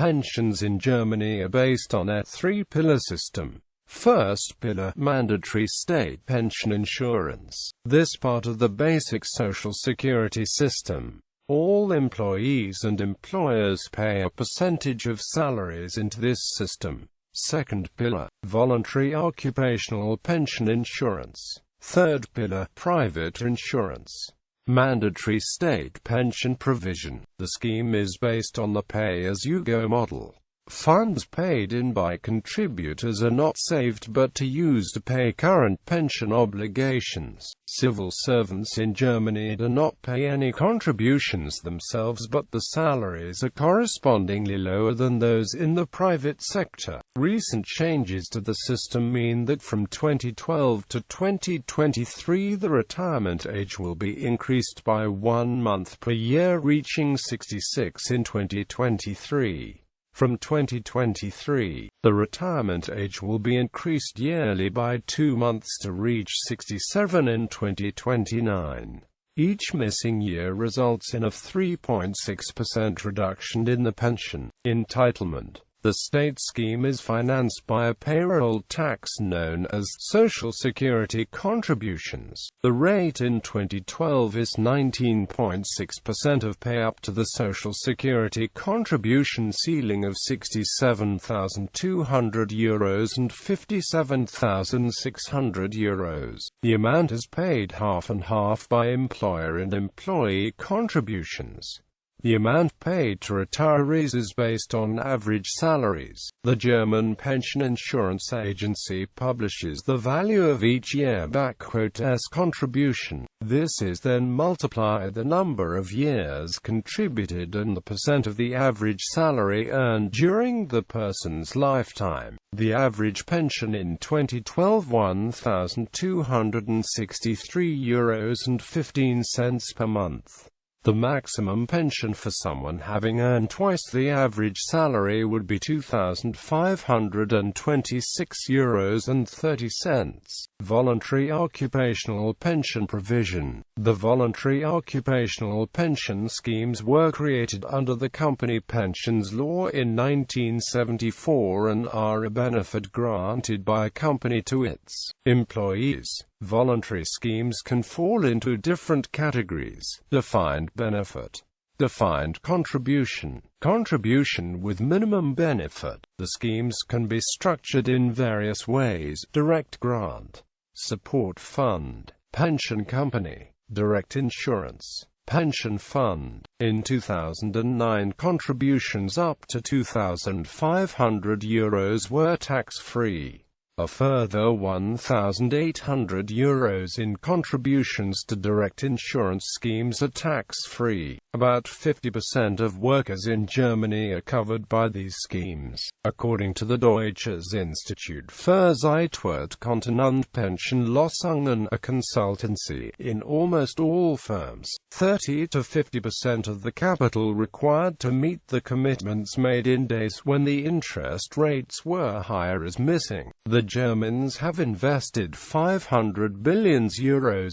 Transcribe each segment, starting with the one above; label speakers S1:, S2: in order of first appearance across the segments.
S1: Pensions in Germany are based on a three-pillar system. First pillar, mandatory state pension insurance. This part of the basic social security system. All employees and employers pay a percentage of salaries into this system. Second pillar, voluntary occupational pension insurance. Third pillar, private insurance. Mandatory state pension provision. The scheme is based on the pay-as-you-go model. Funds paid in by contributors are not saved but used to pay current pension obligations. Civil servants in Germany do not pay any contributions themselves, but the salaries are correspondingly lower than those in the private sector. Recent changes to the system mean that from 2012 to 2023 the retirement age will be increased by 1 month per year, reaching 66 in 2023. From 2023, the retirement age will be increased yearly by 2 months to reach 67 in 2029. Each missing year results in a 3.6% reduction in the pension entitlement. The state scheme is financed by a payroll tax known as Social Security contributions. The rate in 2012 is 19.6% of pay up to the Social Security contribution ceiling of €67,200 and €57,600. The amount is paid half and half by employer and employee contributions. The amount paid to retirees is based on average salaries. The German Pension Insurance Agency publishes the value of each year as contribution. This is then multiplied the number of years contributed and the percent of the average salary earned during the person's lifetime. The average pension in 2012 €1,263.15 per month. The maximum pension for someone having earned twice the average salary would be €2,526.30. Voluntary occupational pension provision. The voluntary occupational pension schemes were created under the Company Pensions Law in 1974 and are a benefit granted by a company to its employees. Voluntary schemes can fall into different categories: defined benefit, defined contribution, contribution with minimum benefit. The schemes can be structured in various ways: direct grant, support fund, pension company, direct insurance, pension fund. In 2009, contributions up to €2,500 were tax-free. A further €1,800 in contributions to direct insurance schemes are tax-free. About 50% of workers in Germany are covered by these schemes. According to the Deutsches Institut für Zeitwirtschaft und Pensionslösungen, a consultancy, in almost all firms, 30 to 50% of the capital required to meet the commitments made in days when the interest rates were higher is missing. The Germans have invested €500 billion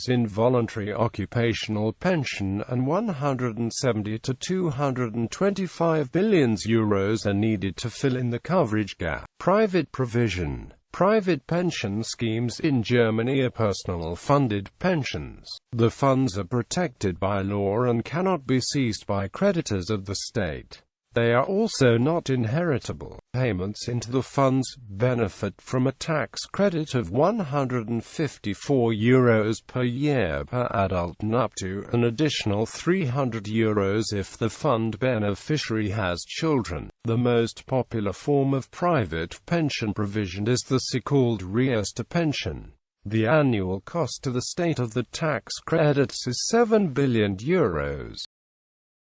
S1: in voluntary occupational pension and €170 to €225 billion are needed to fill in the coverage gap. Private provision. Private pension schemes in Germany are personal funded pensions. The funds are protected by law and cannot be seized by creditors of the state. They are also not inheritable. Payments into the funds benefit from a tax credit of €154 per year per adult and up to an additional €300 if the fund beneficiary has children. The most popular form of private pension provision is the so-called Riester pension. The annual cost to the state of the tax credits is €7 billion.